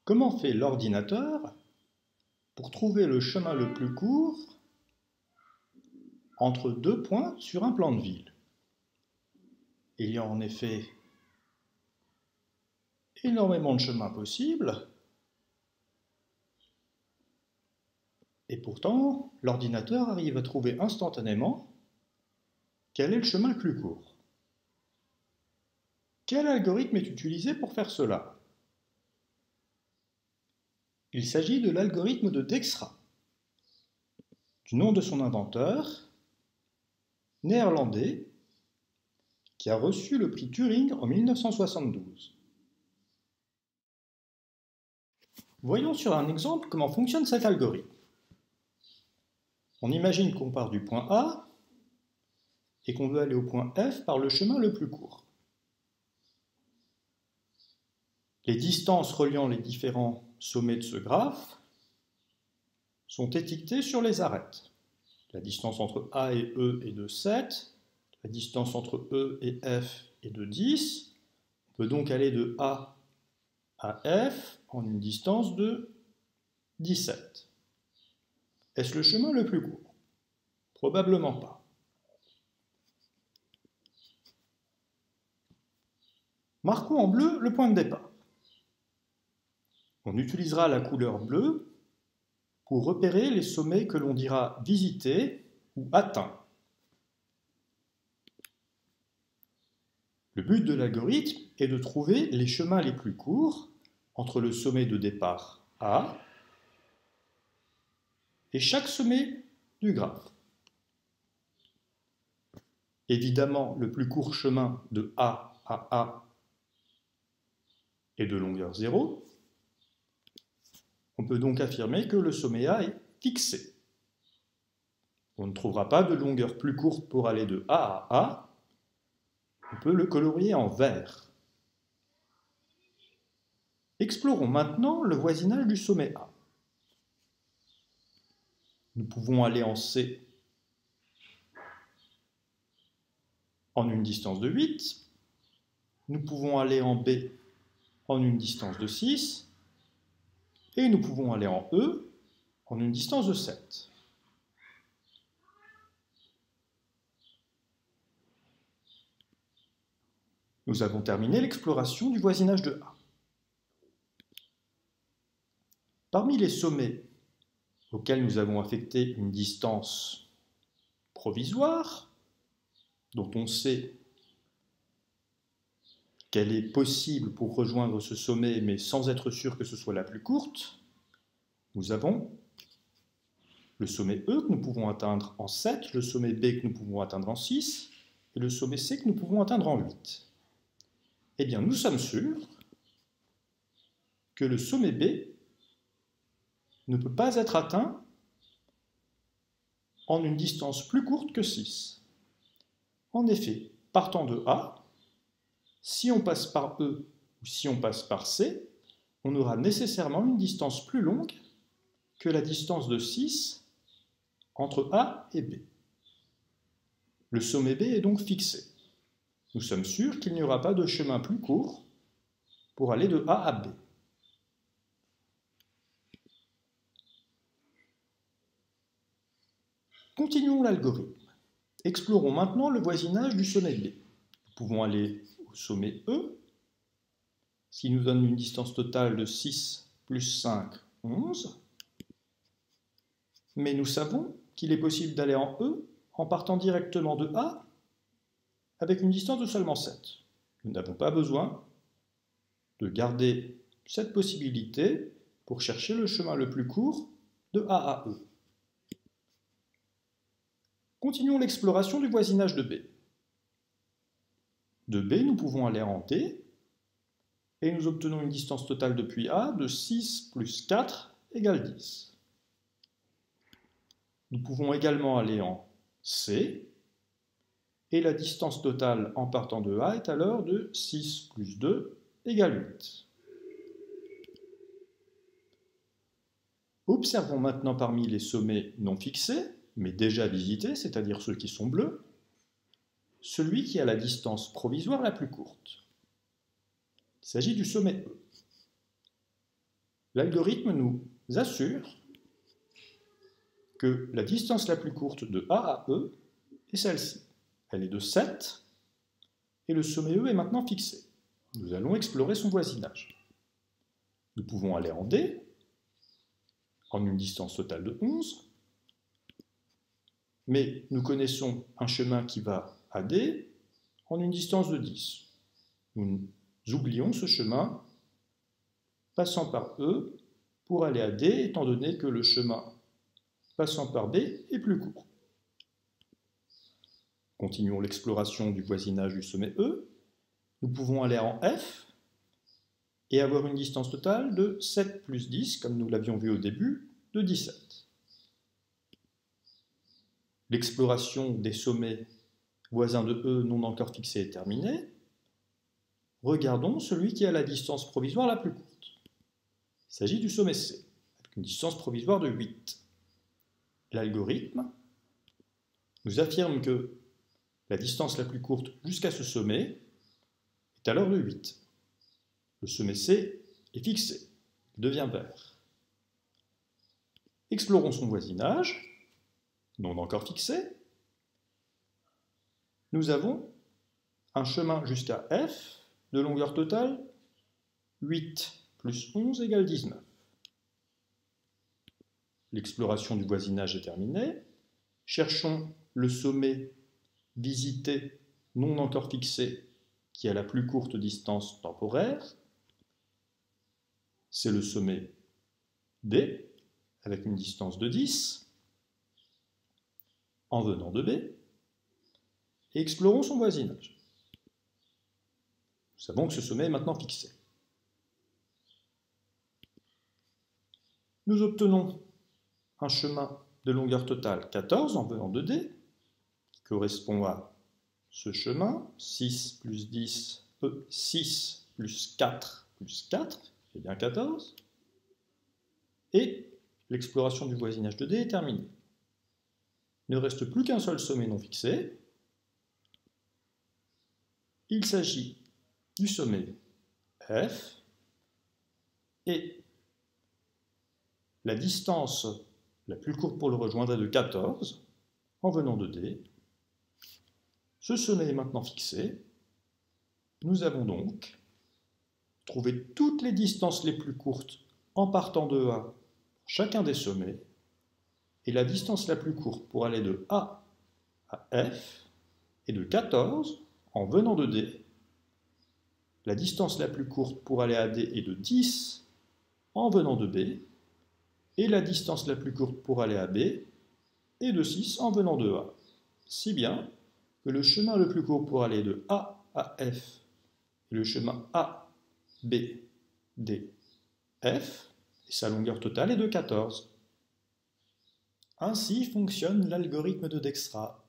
Comment fait l'ordinateur pour trouver le chemin le plus court entre deux points sur un plan de ville? Il y a en effet énormément de chemins possibles, et pourtant, l'ordinateur arrive à trouver instantanément quel est le chemin le plus court. Quel algorithme est utilisé pour faire cela? Il s'agit de l'algorithme de Dijkstra, du nom de son inventeur, néerlandais, qui a reçu le prix Turing en 1972. Voyons sur un exemple comment fonctionne cet algorithme. On imagine qu'on part du point A et qu'on veut aller au point F par le chemin le plus court. Les distances reliant les différents sommets de ce graphe sont étiquetées sur les arêtes. La distance entre A et E est de 7, la distance entre E et F est de 10. On peut donc aller de A à F en une distance de 17. Est-ce le chemin le plus court? Probablement pas. Marquons en bleu le point de départ. On utilisera la couleur bleue pour repérer les sommets que l'on dira visités ou atteints. Le but de l'algorithme est de trouver les chemins les plus courts entre le sommet de départ A et chaque sommet du graphe. Évidemment, le plus court chemin de A à A est de longueur 0. On peut donc affirmer que le sommet A est fixé. On ne trouvera pas de longueur plus courte pour aller de A à A. On peut le colorier en vert. Explorons maintenant le voisinage du sommet A. Nous pouvons aller en C en une distance de 8. Nous pouvons aller en B en une distance de 6. Et nous pouvons aller en E en une distance de 7. Nous avons terminé l'exploration du voisinage de A. Parmi les sommets auxquels nous avons affecté une distance provisoire, dont on sait qu'elle est possible pour rejoindre ce sommet, mais sans être sûr que ce soit la plus courte, nous avons le sommet E que nous pouvons atteindre en 7, le sommet B que nous pouvons atteindre en 6, et le sommet C que nous pouvons atteindre en 8. Eh bien, nous sommes sûrs que le sommet B ne peut pas être atteint en une distance plus courte que 6. En effet, partant de A, si on passe par E ou si on passe par C, on aura nécessairement une distance plus longue que la distance de 6 entre A et B. Le sommet B est donc fixé. Nous sommes sûrs qu'il n'y aura pas de chemin plus court pour aller de A à B. Continuons l'algorithme. Explorons maintenant le voisinage du sommet B. Nous pouvons aller au sommet E, ce qui nous donne une distance totale de 6 plus 5, 11. Mais nous savons qu'il est possible d'aller en E en partant directement de A avec une distance de seulement 7. Nous n'avons pas besoin de garder cette possibilité pour chercher le chemin le plus court de A à E. Continuons l'exploration du voisinage de B. De B, nous pouvons aller en D, et nous obtenons une distance totale depuis A de 6 plus 4 égale 10. Nous pouvons également aller en C, et la distance totale en partant de A est alors de 6 plus 2 égale 8. Observons maintenant parmi les sommets non fixés, mais déjà visités, c'est-à-dire ceux qui sont bleus, celui qui a la distance provisoire la plus courte. Il s'agit du sommet E. L'algorithme nous assure que la distance la plus courte de A à E est celle-ci. Elle est de 7 et le sommet E est maintenant fixé. Nous allons explorer son voisinage. Nous pouvons aller en D, en une distance totale de 11, mais nous connaissons un chemin qui va à D en une distance de 10. Nous oublions ce chemin passant par E pour aller à D, étant donné que le chemin passant par B est plus court. Continuons l'exploration du voisinage du sommet E. Nous pouvons aller en F et avoir une distance totale de 7 plus 10, comme nous l'avions vu au début, de 17. L'exploration des sommets voisins de E non encore fixés est terminée. Regardons celui qui a la distance provisoire la plus courte. Il s'agit du sommet C, avec une distance provisoire de 8. L'algorithme nous affirme que la distance la plus courte jusqu'à ce sommet est alors de 8. Le sommet C est fixé, il devient vert. Explorons son voisinage, non encore fixé. Nous avons un chemin jusqu'à F de longueur totale 8 plus 11 égale 19. L'exploration du voisinage est terminée. Cherchons le sommet visité non encore fixé qui a la plus courte distance temporaire. C'est le sommet D avec une distance de 10 en venant de B. Et explorons son voisinage. Nous savons que ce sommet est maintenant fixé. Nous obtenons un chemin de longueur totale 14 en venant de D, qui correspond à ce chemin, 6 plus 10, 6 plus 4 plus 4, c'est bien 14. Et l'exploration du voisinage de D est terminée. Il ne reste plus qu'un seul sommet non fixé. Il s'agit du sommet F, et la distance la plus courte pour le rejoindre est de 14, en venant de D. Ce sommet est maintenant fixé. Nous avons donc trouvé toutes les distances les plus courtes en partant de A pour chacun des sommets, et la distance la plus courte pour aller de A à F est de 14 en venant de D. La distance la plus courte pour aller à D est de 10 en venant de B, et la distance la plus courte pour aller à B est de 6 en venant de A. Si bien que le chemin le plus court pour aller de A à F est le chemin A, B, D, F, et sa longueur totale est de 14. Ainsi fonctionne l'algorithme de Dijkstra.